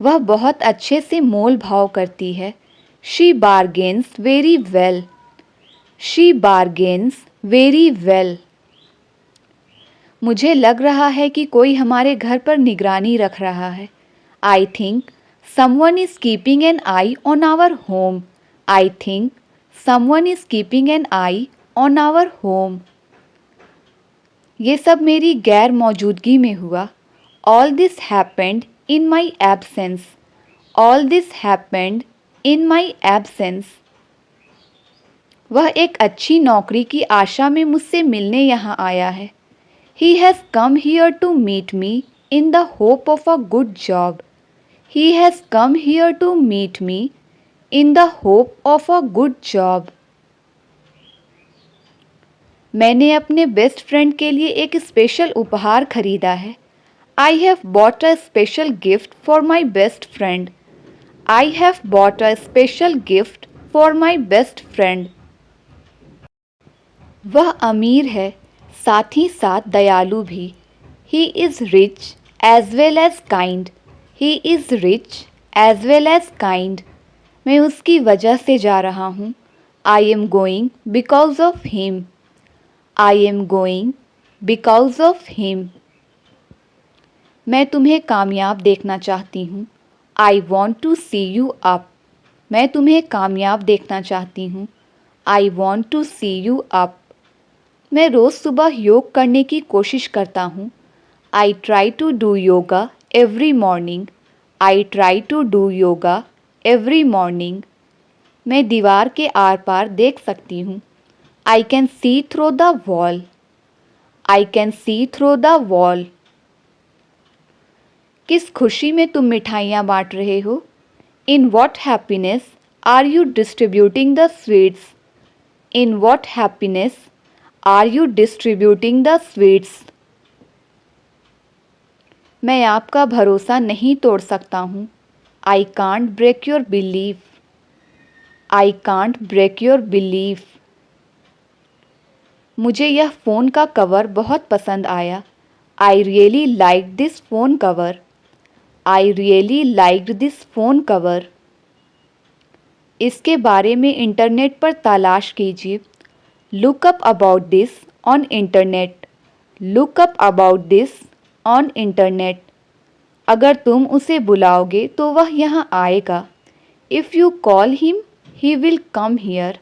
वह बहुत अच्छे से मोल भाव करती है। She bargains very well. She bargains very well. मुझे लग रहा है कि कोई हमारे घर पर निगरानी रख रहा है। I think someone is keeping an eye on our home. I think someone is keeping an eye on our home. ये सब मेरी गैर मौजूदगी में हुआ। All this happened in my absence. All this happened in my absence. वह एक अच्छी नौकरी की आशा में मुझसे मिलने यहाँ आया है। He has come here to meet me in the hope of a good job. He has come here to meet me in the hope of a good job. मैंने अपने बेस्ट फ्रेंड के लिए एक स्पेशल उपहार खरीदा है। I have bought a special gift for my best friend. I have bought a special gift for my best friend. वह अमीर है, साथ ही साथ दयालु भी। He is rich as well as kind. He is rich as well as kind. मैं उसकी वजह से जा रहा हूँ। I am going because of him. I am going because of him. मैं तुम्हें कामयाब देखना चाहती हूँ। I want to see you up. मैं तुम्हें कामयाब देखना चाहती हूँ। I want to see you up. मैं रोज़ सुबह योग करने की कोशिश करता हूँ। I try to do yoga every morning. I try to do yoga every morning. मैं दीवार के आर पार देख सकती हूँ। I can see through the wall. I can see through the wall. किस खुशी में तुम मिठाइयाँ बांट रहे हो? In what happiness are you distributing the sweets? In what happiness are you distributing the sweets? मैं आपका भरोसा नहीं तोड़ सकता हूँ। आई can't break your belief. I can't break your belief. मुझे यह फ़ोन का कवर बहुत पसंद आया। I really like this phone cover. I really liked this phone cover. इसके बारे में इंटरनेट पर तलाश कीजिए। Look up about this on internet. Look up about this on internet. अगर तुम उसे बुलाओगे तो वह यहाँ आएगा। If you call him, he will come here.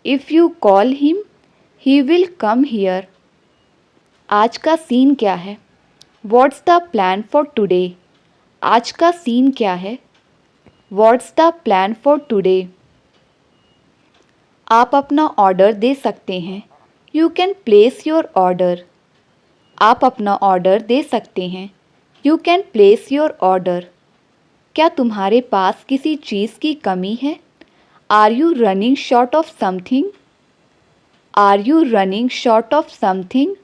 If you call him, he will come here. आज का सीन क्या है? What's the plan for today? आज का सीन क्या है? What's the plan for today? आप अपना ऑर्डर दे सकते हैं। You can place your order. आप अपना ऑर्डर दे सकते हैं। You can place your order. क्या तुम्हारे पास किसी चीज़ की कमी है? Are you running short of something? Are you running short of something?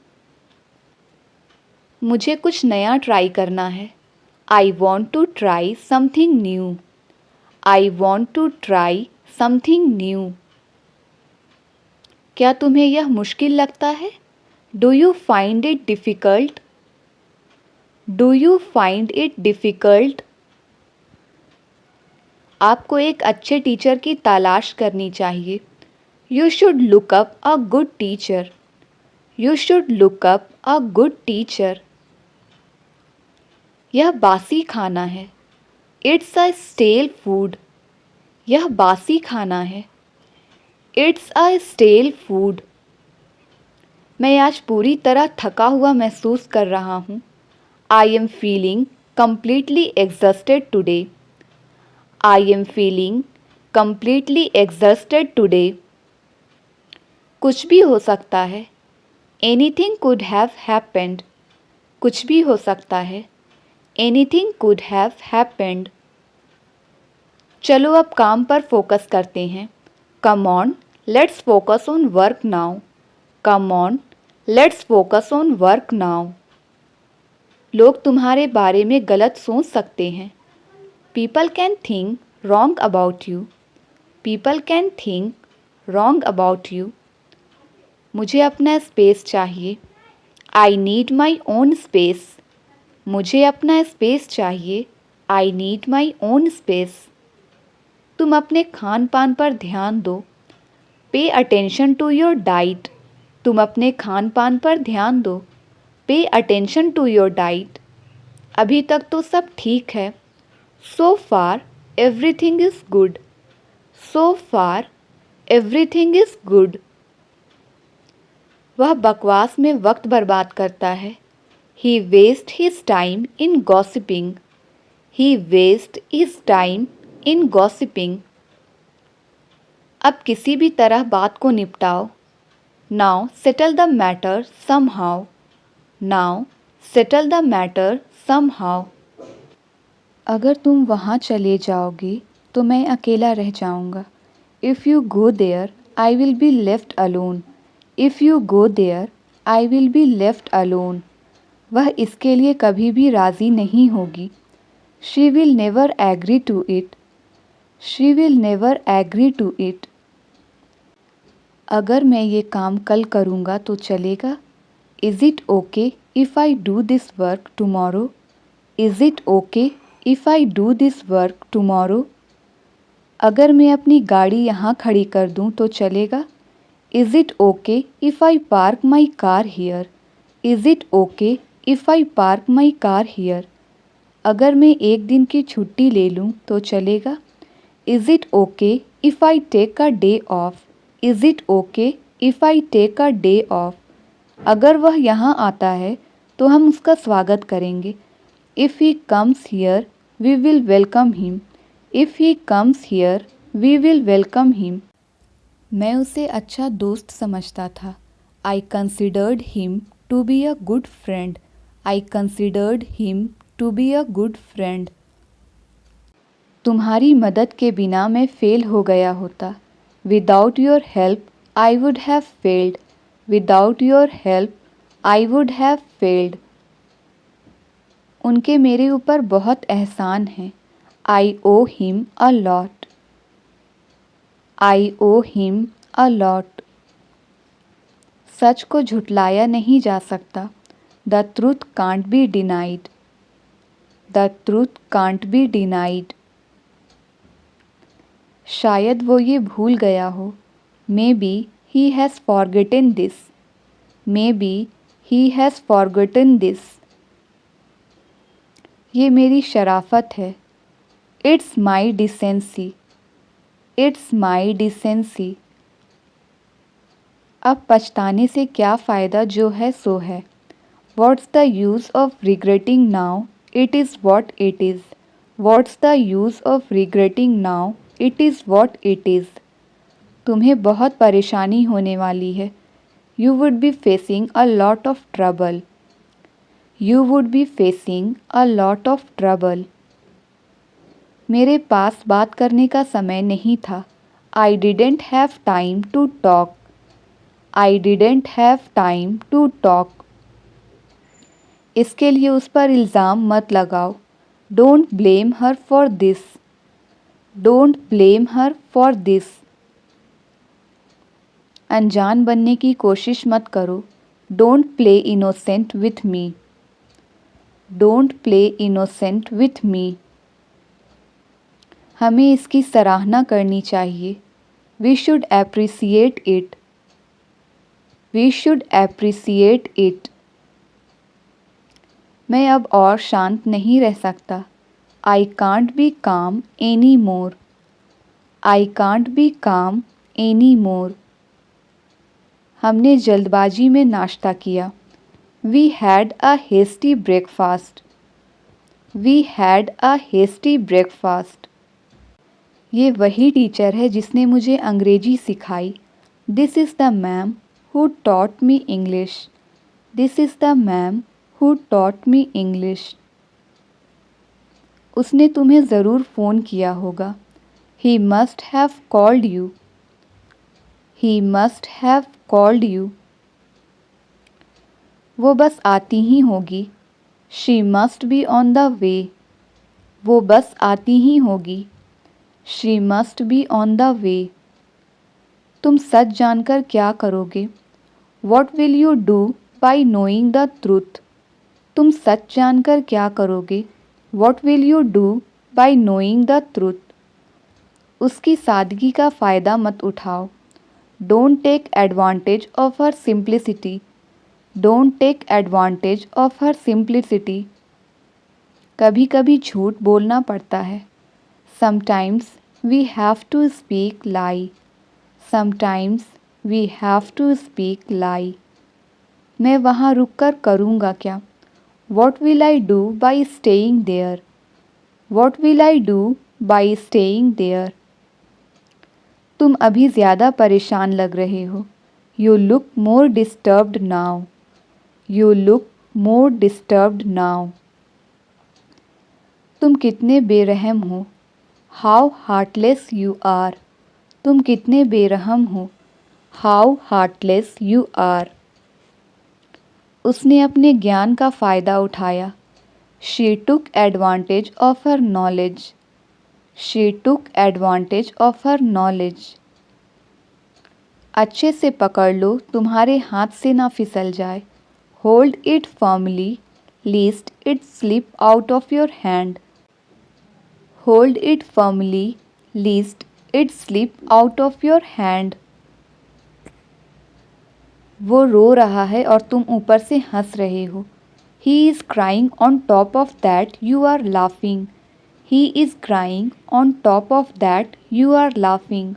मुझे कुछ नया ट्राई करना है। I want to try something new. I want to try something new. क्या तुम्हें यह मुश्किल लगता है? Do you find it difficult? Do you find it difficult? आपको एक अच्छे टीचर की तलाश करनी चाहिए। You should look up a good teacher. You should look up a good teacher. यह बासी खाना है। It's a stele food. यह बासी खाना है। It's a stele food. मैं आज पूरी तरह थका हुआ महसूस कर रहा हूँ। I am feeling completely exhausted today. I am feeling completely exhausted today. कुछ भी हो सकता है। Anything could have happened. कुछ भी हो सकता है। Anything could have happened. चलो अब काम पर फोकस करते हैं। Come on let's focus on work now. Come on let's focus on work now. लोग तुम्हारे बारे में गलत सोच सकते हैं। People can think wrong about you. People can think wrong about you. मुझे अपना स्पेस चाहिए। I need my own space. मुझे अपना स्पेस चाहिए। I need my own space. तुम अपने खान पान पर ध्यान दो। Pay attention to your diet. तुम अपने खान पान पर ध्यान दो। Pay attention to your diet. अभी तक तो सब ठीक है। So far everything is good. So far everything is good. वह बकवास में वक्त बर्बाद करता है। He waste his time in gossiping. He waste his time in gossiping. अब किसी भी तरह बात को निपटाओ। Now settle the matter somehow. Now settle the matter somehow. अगर तुम वहाँ चले जाओगे तो मैं अकेला रह जाऊँगा। If you go there I will be left alone. If you go there I will be left alone. वह इसके लिए कभी भी राज़ी नहीं होगी। She will never agree to it. She will never agree to it. अगर मैं ये काम कल करूँगा तो चलेगा? Is it okay if I do this work tomorrow? Is it okay if I do this work tomorrow? अगर मैं अपनी गाड़ी यहाँ खड़ी कर दूँ तो चलेगा? Is it okay if I park my car here? Is it okay if I park my car here? अगर मैं एक दिन की छुट्टी ले लूँ तो चलेगा? Is it okay if I take a day off? Is it okay if I take a day off? अगर वह यहाँ आता है तो हम उसका स्वागत करेंगे। If he comes here we will welcome him. If he comes here we will welcome him. मैं उसे अच्छा दोस्त समझता था। I considered him to be a good friend. I considered him to be a good friend. तुम्हारी मदद के बिना मैं फेल हो गया होता। Without your help I would have failed. Without your help I would have failed. उनके मेरे ऊपर बहुत एहसान है। I owe him a lot. I owe him a lot. सच को झुठलाया नहीं जा सकता। The truth can't be denied. The truth can't be denied. शायद वो ये भूल गया हो। Maybe he has forgotten this. Maybe he has forgotten this. ये मेरी शराफत है। It's my decency. It's my decency. अब पछताने से क्या फ़ायदा, जो है सो है। What's the use of regretting now, it is what it is. What's the use of regretting now, it is what it is. तुम्हें बहुत परेशानी होने वाली है। You would be facing a lot of trouble. You would be facing a lot of trouble. मेरे पास बात करने का समय नहीं था। I didn't have time to talk. I didn't have time to talk. इसके लिए उस पर इल्ज़ाम मत लगाओ। Don't blame her for this. Don't blame her for this. अनजान बनने की कोशिश मत करो। Don't play innocent with me. Don't play innocent with me. हमें इसकी सराहना करनी चाहिए। We should appreciate it. We should appreciate it. मैं अब और शांत नहीं रह सकता। I can't be calm any more. I can't be calm any more. हमने जल्दबाजी में नाश्ता किया। We had a hasty breakfast. We had a hasty breakfast. ये वही टीचर है जिसने मुझे अंग्रेजी सिखाई। This is the ma'am who taught me English. This is the ma'am who taught me English. उसने तुम्हें ज़रूर फ़ोन किया होगा। He must have called you. He must have called you. वो बस आती ही होगी। She must be on the way. वो बस आती ही होगी। She must be on the way. तुम सच जानकर क्या करोगे? What will you do by knowing the truth? तुम सच जानकर क्या करोगे? What will you do by knowing the truth? उसकी सादगी का फ़ायदा मत उठाओ. Don't take advantage of her simplicity. Don't take advantage of her simplicity. कभी कभी झूठ बोलना पड़ता है. Sometimes we have to speak lie. Sometimes we have to speak lie. मैं वहाँ रुककर करूँगा क्या? What will I do by staying there? What will I do by staying there? तुम अभी ज़्यादा परेशान लग रहे हो. You look more disturbed now. You look more disturbed now. तुम कितने बेरहम हो. How heartless you are. तुम कितने बेरहम हो. How heartless you are. उसने अपने ज्ञान का फ़ायदा उठाया. She took advantage of her knowledge. She took advantage of her knowledge. अच्छे से पकड़ लो, तुम्हारे हाथ से ना फिसल जाए. Hold it firmly, lest it slip out of your hand. Hold it firmly, lest it slip out of your hand. वो रो रहा है और तुम ऊपर से हंस रहे हो. He is crying on top of that you are laughing. He is crying on top of that you are laughing.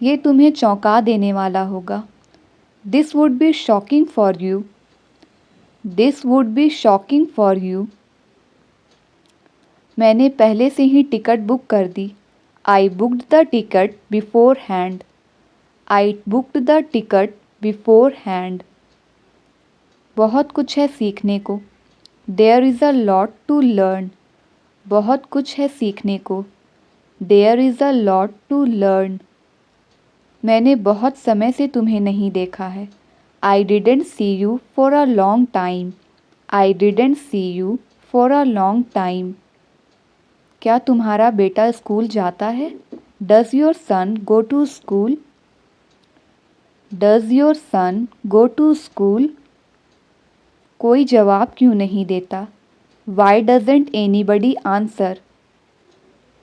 ये तुम्हें चौंका देने वाला होगा. This would be shocking for you. This would be shocking for you. मैंने पहले से ही ticket book कर दी. I booked the ticket beforehand. I booked the ticket beforehand. बहुत कुछ है सीखने को. There is a lot to learn. बहुत कुछ है सीखने को. There is a lot to learn. मैंने बहुत समय से तुम्हें नहीं देखा है. I didn't see you for a long time. I didn't see you for a long time. क्या तुम्हारा बेटा स्कूल जाता है? Does your son go to school? Does your son go to school? कोई जवाब क्यों नहीं देता? Why doesn't anybody answer?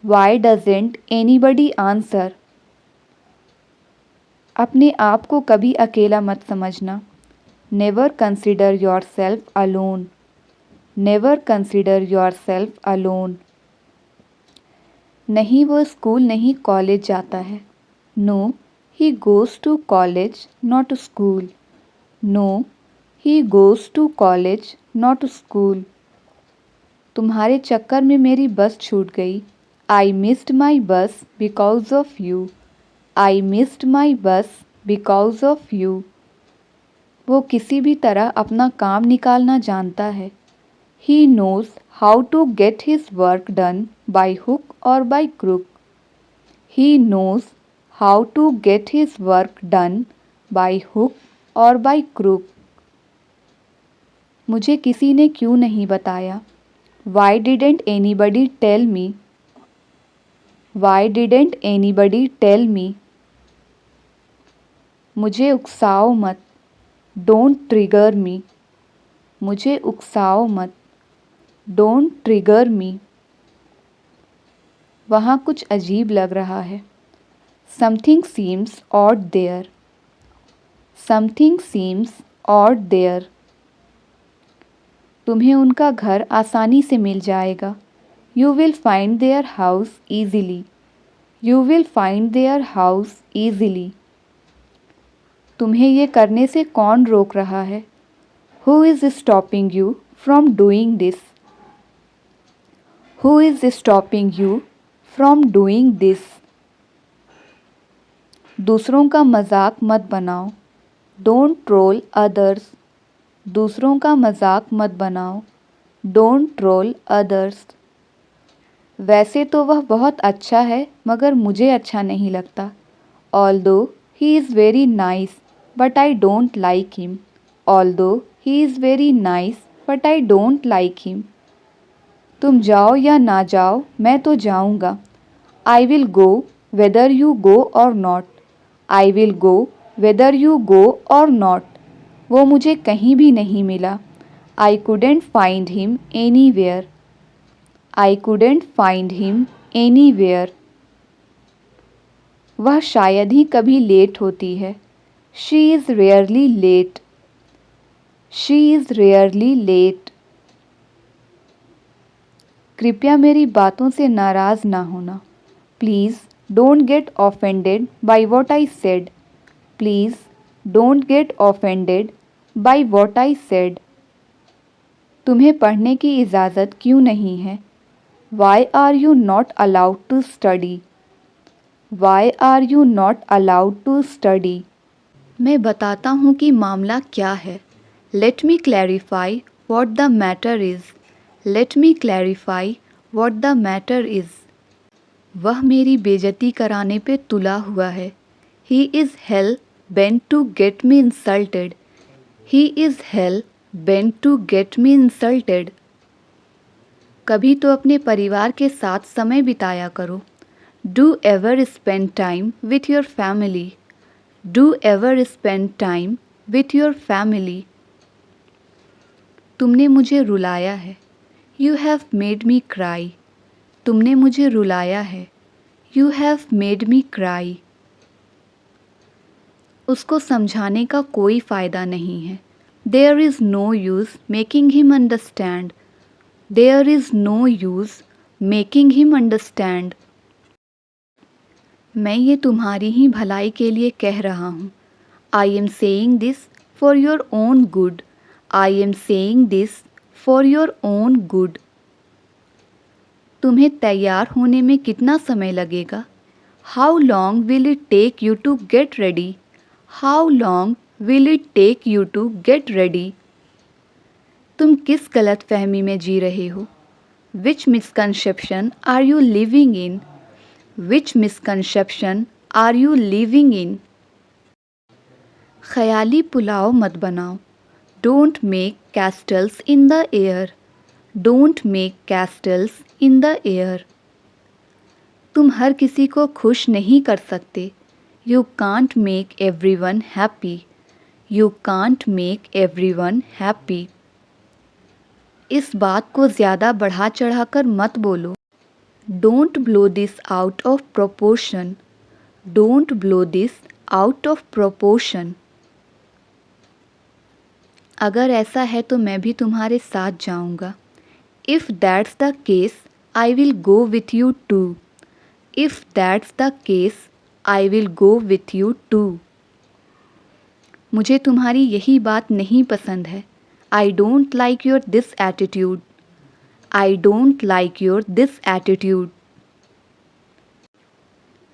Why doesn't anybody answer? अपने आप को कभी अकेला मत समझना. Never consider yourself alone. Never consider yourself alone. नहीं, वो स्कूल नहीं कॉलेज जाता है. No, he goes to college, not school. No, he goes to college, not school. तुम्हारे चक्कर में मेरी बस छूट गई. I missed my bus because of you. I missed my bus because of you. वो किसी भी तरह अपना काम निकालना जानता है. He knows how to get his work done by hook or by crook. He knows how to get his work done by hook or by crook. मुझे किसी ने क्यों नहीं बताया? Why didn't anybody tell me? Why didn't anybody tell me? मुझे उकसाओ मत. Don't trigger me. मुझे उकसाओ मत. Don't trigger me. वहाँ कुछ अजीब लग रहा है. Something seems odd there. Something seems odd there. तुम्हें उनका घर आसानी से मिल जाएगा. You will find their house easily. You will find their house easily. तुम्हें ये करने से कौन रोक रहा है? Who is stopping you from doing this? Who is stopping you from doing this? दूसरों का मजाक मत बनाओ. Don't troll others. दूसरों का मजाक मत बनाओ. Don't troll others. वैसे तो वह बहुत अच्छा है मगर मुझे अच्छा नहीं लगता. Although he is very nice, but I don't like him. Although he is very nice, but I don't like him. तुम जाओ या ना जाओ, मैं तो जाऊँगा. I will go whether you go or not. I will go whether you go or not. वो मुझे कहीं भी नहीं मिला. I couldn't find him anywhere. I couldn't find him anywhere. वह शायद ही कभी लेट होती है. She is rarely late. She is rarely late. कृपया मेरी बातों से नाराज़ ना होना. Please don't get offended by what I said. Please don't get offended by what I said. तुम्हें पढ़ने की इजाज़त क्यों नहीं है? Why are you not allowed to study? Why are you not allowed to study? मैं बताता हूँ कि मामला क्या है. Let me clarify what the matter is. Let me clarify what the matter is. वह मेरी बेइज्जती कराने पे तुला हुआ है. He is hell bent to get me insulted. He is hell bent to get me insulted. कभी तो अपने परिवार के साथ समय बिताया करो. Do ever spend time with your family. Do ever spend time with your family. तुमने मुझे रुलाया है. You have made me cry. तुमने मुझे रुलाया है. You have made me cry. उसको समझाने का कोई फ़ायदा नहीं है. There is no use making him understand. There is no use making him understand. मैं ये तुम्हारी ही भलाई के लिए कह रहा हूँ. I am saying this for your own good. I am saying this for your own good. तुम्हें तैयार होने में कितना समय लगेगा? How long will it take you to get ready? How long will it take you to get ready? तुम किस गलतफहमी में जी रहे हो? Which misconception are you living in? Which misconception are you living in? ख़याली pulao मत बनाओ. Don't make castles in the air. Don't make castles in the air. तुम हर किसी को खुश नहीं कर सकते. You can't make everyone happy. You can't make everyone happy. इस बात को ज़्यादा बढ़ा चढ़ाकर मत बोलो. Don't blow this out of proportion. Don't blow this out of proportion. अगर ऐसा है तो मैं भी तुम्हारे साथ जाऊंगा. If that's the case, I will go with you too. If that's the case, I will go with you too. मुझे तुम्हारी यही बात नहीं पसंद है. I don't like your this attitude. I don't like your this attitude.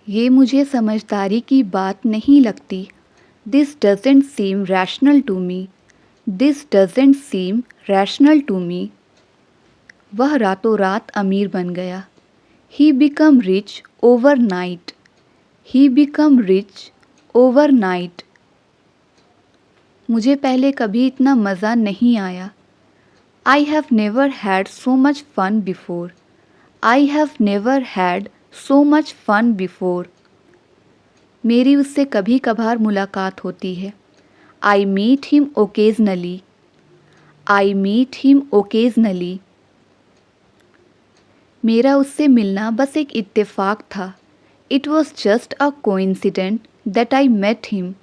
ये मुझे समझदारी की बात नहीं लगती. This doesn't seem rational to me. This doesn't seem rational to me. वह रातों रात अमीर बन गया. He become rich overnight. He become rich overnight. मुझे पहले कभी इतना मज़ा नहीं आया. I have never had so much fun before. I have never had so much fun before. मेरी उससे कभी कभार मुलाकात होती है. I meet him occasionally. I meet him occasionally. मेरा उससे मिलना बस एक इत्तेफाक था. It was just a coincidence that I met him.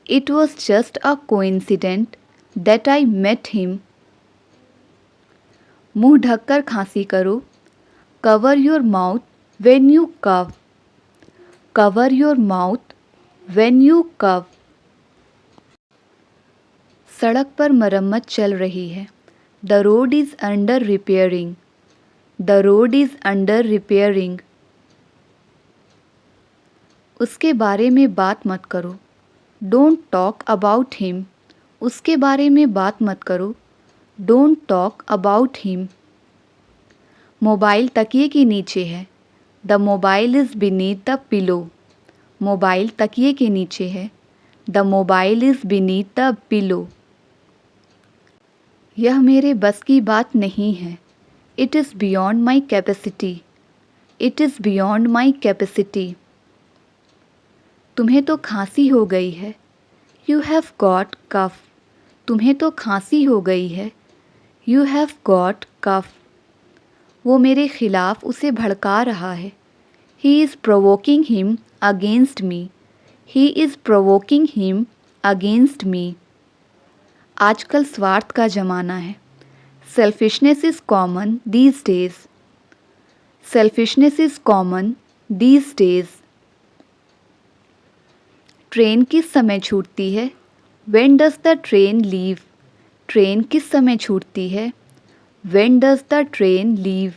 It was just a coincidence that I met him. मुंह ढककर खांसी करो. Cover your mouth when you cough. Cover your mouth when you cough. सड़क पर मरम्मत चल रही है. The road is under repairing. The road is under repairing. उसके बारे में बात मत करो. Don't talk about him. उसके बारे में बात मत करो. Don't talk about him. Mobile तकिए के नीचे है. The mobile is beneath the pillow. Mobile तकिए के नीचे है. The mobile is beneath the pillow. यह मेरे बस की बात नहीं है. It is beyond my capacity. It is beyond my capacity. तुम्हें तो खांसी हो गई है. You have got cough. तुम्हें तो खांसी हो गई है. You have got cough. वो मेरे खिलाफ उसे भड़का रहा है। He is provoking him against me. He is provoking him against me. आजकल स्वार्थ का ज़माना है। Selfishness is common these days. Selfishness is common these days. Train किस समय छूटती है? When does the train leave? Train किस समय छूटती है? When does the train leave?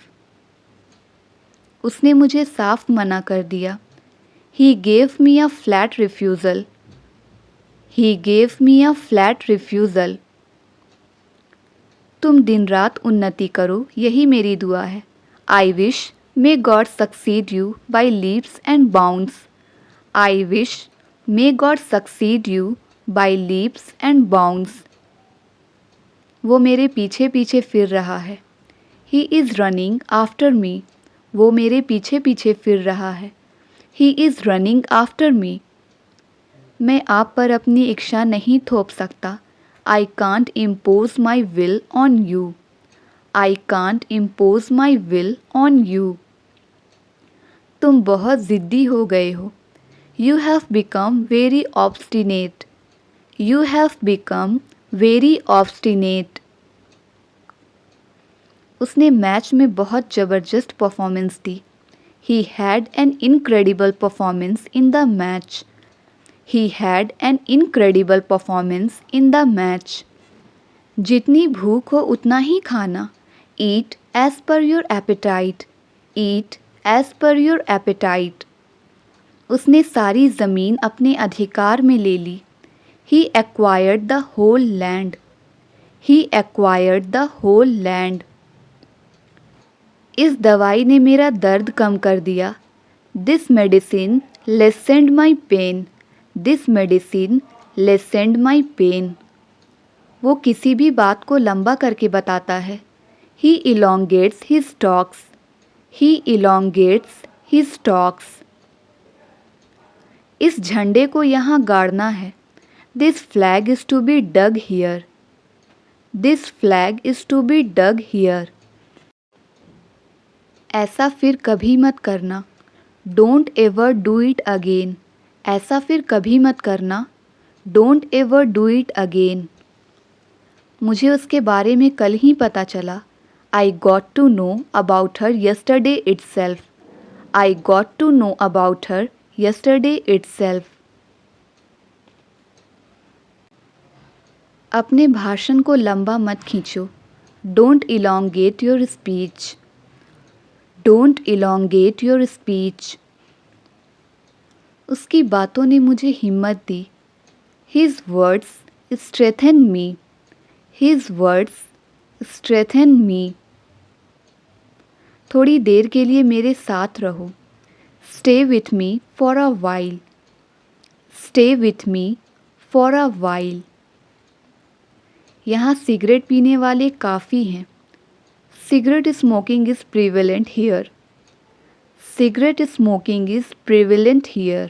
उसने मुझे साफ मना कर दिया। He gave me a flat refusal. He gave me a flat refusal. तुम दिन रात उन्नति करो, यही मेरी दुआ है। I wish may God succeed you by leaps and bounds. I wish may God succeed you by leaps and bounds. वो मेरे पीछे पीछे फिर रहा है। He is running after me. वो मेरे पीछे पीछे फिर रहा है। He is running after me. मैं आप पर अपनी इच्छा नहीं थोप सकता। I can't impose my will on you. I can't impose my will on you. तुम बहुत ज़िद्दी हो गए हो। You have become very obstinate. You have become very obstinate. उसने मैच में बहुत ज़बरदस्त performance the. He had an incredible performance in the match. He had an incredible performance in the match. जितनी भूख हो उतना ही खाना। Eat as per your appetite. Eat as per your appetite. उसने सारी ज़मीन अपने अधिकार में ले ली। He acquired the whole land. He acquired the whole land. इस दवाई ने मेरा दर्द कम कर दिया। This medicine lessened my pain. This medicine lessened my pain. वो किसी भी बात को लंबा करके बताता है। He elongates his talks. He elongates his talks. इस झंडे को यहाँ गाड़ना है। This flag is to be dug here. This flag is to be dug here. ऐसा फिर कभी मत करना। Don't ever do it again. ऐसा फिर कभी मत करना। Don't ever do it again. मुझे उसके बारे में कल ही पता चला। I got to know about her yesterday itself. I got to know about her yesterday itself. अपने भाषण को लंबा मत खींचो। Don't elongate your speech. Don't elongate your speech. उसकी बातों ने मुझे हिम्मत दी। His words strengthened me. His words strengthened me. थोड़ी देर के लिए मेरे साथ रहो। Stay with me for a while. Stay with me for a while. यहाँ सिगरेट पीने वाले काफ़ी हैं। Cigarette smoking is prevalent here. Cigarette smoking is prevalent here.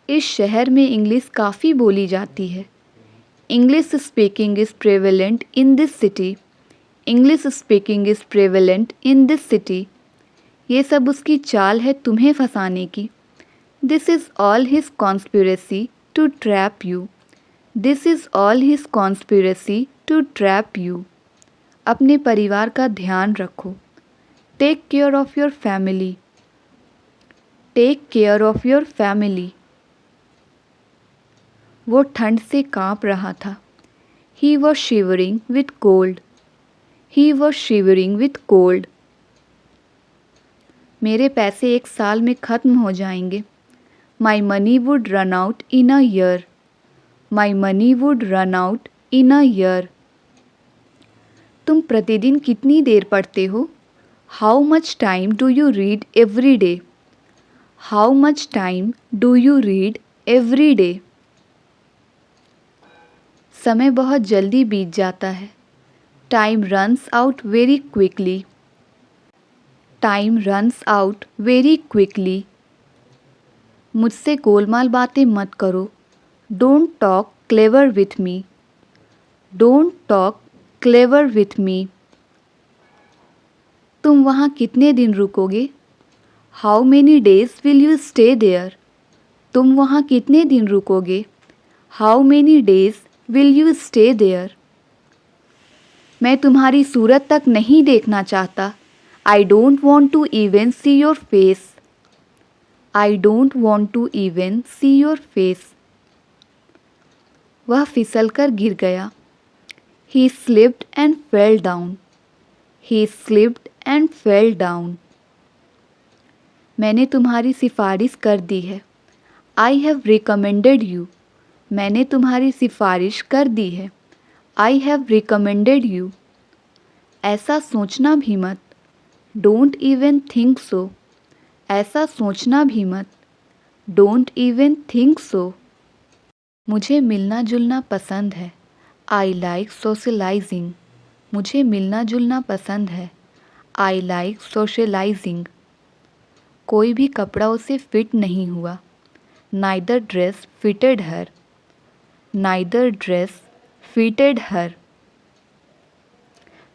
इस शहर में इंग्लिश काफ़ी बोली जाती है। English speaking is prevalent in this city. English speaking is prevalent in this city. ये सब उसकी चाल है तुम्हें फंसाने की। This is all his conspiracy to trap you. This is all his conspiracy to trap you. अपने परिवार का ध्यान रखो। Take care of your family. Take care of your family. वो ठंड से काँप रहा था। He was shivering with cold. He was shivering with cold. मेरे पैसे 1 साल में ख़त्म हो जाएंगे। My money would run out in a year. My money would run out in a year. तुम प्रतिदिन कितनी देर पढ़ते हो? How much time do you read every day? How much time do you read every day? समय बहुत जल्दी बीत जाता है। Time runs out very quickly. Time runs out very quickly. मुझसे गोलमाल बातें मत करो। Don't talk clever with me. Don't talk clever with me. तुम वहाँ कितने दिन रुकोगे? How many days will you stay there? तुम वहाँ कितने दिन रुकोगे? How many days will you stay there? मैं तुम्हारी सूरत तक नहीं देखना चाहता। I don't want to even see your face. I don't want to even see your face. वह फिसल कर गिर गया। He slipped and fell down. He slipped and fell down. मैंने तुम्हारी सिफारिश कर दी है। I have recommended you. मैंने तुम्हारी सिफारिश कर दी है। I have recommended you. ऐसा सोचना भी मत। Don't even think so. ऐसा सोचना भी मत। Don't even think so. मुझे मिलना जुलना पसंद है। I like socializing. मुझे मिलना जुलना पसंद है। I like socializing. कोई भी कपड़ा उसे फिट नहीं हुआ। Neither dress fitted her. Neither dress fitted her.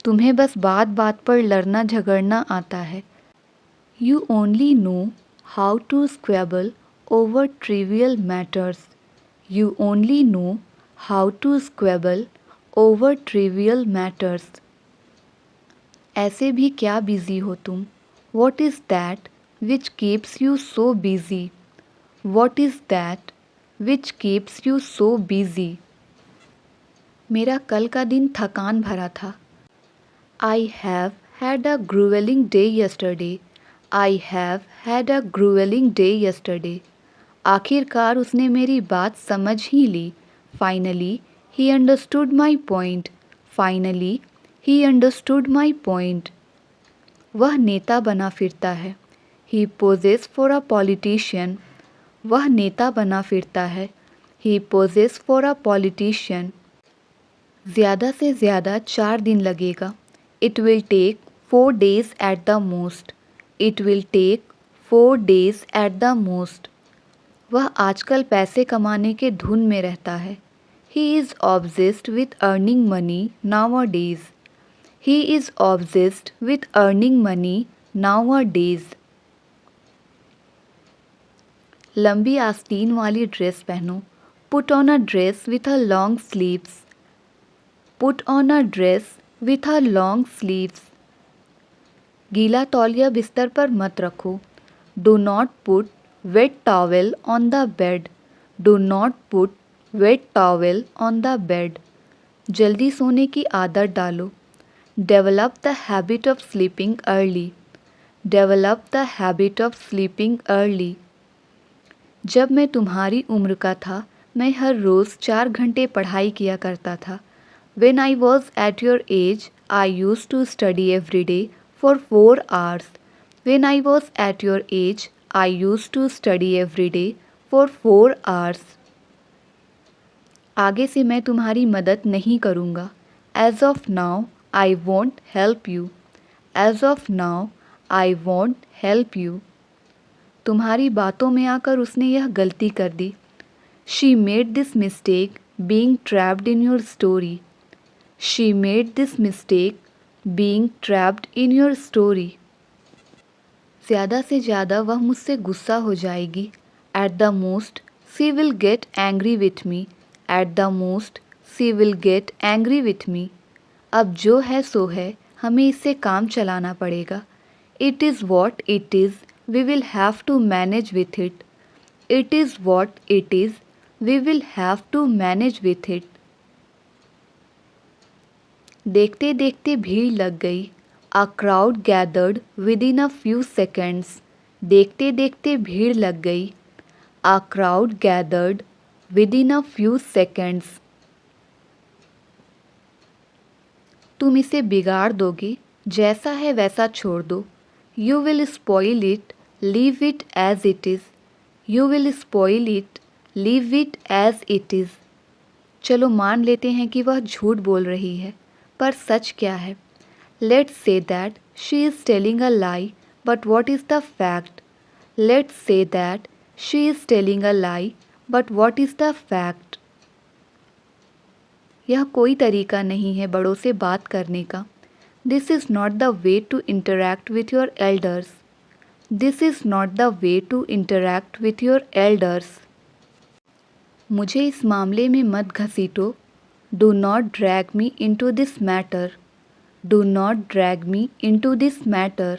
तुम्हें बस बात बात पर लड़ना झगड़ना आता है। You only know how to squabble over trivial matters. You only know how to squabble over trivial matters. ऐसे भी क्या बिजी हो तुम? What is that which keeps you so busy? What is that which keeps you so busy? मेरा कल का दिन थकान भरा था। I have had a grueling day yesterday. I have had a grueling day yesterday. आखिरकार उसने मेरी बात समझ ही ली। Finally, he understood my point. Finally, he understood my point. वह नेता बना फिरता है। He poses for a politician. वह नेता बना फिरता है। He poses for a politician. ज़्यादा से ज़्यादा 4 दिन लगेगा। It will take 4 days at the most. It will take 4 days at the most. वह आजकल पैसे कमाने के धुन में रहता है। He is obsessed with earning money nowadays. He is obsessed with earning money nowadays. लंबी आस्तीन वाली ड्रेस पहनो। Put on a dress with a long sleeves. Put on a dress with a long sleeves. गीला तौलिया बिस्तर पर मत रखो। Do not put wet towel on the bed. Do not put wet towel on the bed. जल्दी सोने की आदत डालो। Develop the habit of sleeping early. Develop the habit of sleeping early. जब मैं तुम्हारी उम्र का था मैं हर रोज़ 4 घंटे पढ़ाई किया करता था। When I was at your age, I used to study every day for 4 hours. When I was at your age, I used to study every day for 4 hours. आगे से मैं तुम्हारी मदद नहीं करूँगा। As of now, I won't help you. As of now, I won't help you. तुम्हारी बातों में आकर उसने यह गलती कर दी। She made this mistake being trapped in your story. She made this mistake being trapped in your story. ज़्यादा से ज़्यादा वह मुझसे गुस्सा हो जाएगी। At the most, she will get angry with me. At the most, she will get angry with me. अब जो है सो है, हमें इससे काम चलाना पड़ेगा। It is what it is. We will have to manage with it. It is what it is. We will have to manage with it. देखते देखते भीड़ लग गई। A crowd gathered within a few seconds. देखते देखते भीड़ लग गई। A crowd gathered within a few seconds. तुम इसे बिगाड़ दोगे, जैसा है वैसा छोड़ दो। You will spoil it, leave it as it is. You will spoil it, leave it as it is. चलो मान लेते हैं कि वह झूठ बोल रही है, पर सच क्या है? Let's say that she is telling a lie, but what is the fact? Let's say that she is telling a lie, but what is the fact? यह कोई तरीका नहीं है बड़ों से बात करने का। This is not the way to interact with your elders. This is not the way to interact with your elders. मुझे इस मामले में मत घसीटो. Do not drag me into this matter. Do not drag me into this matter.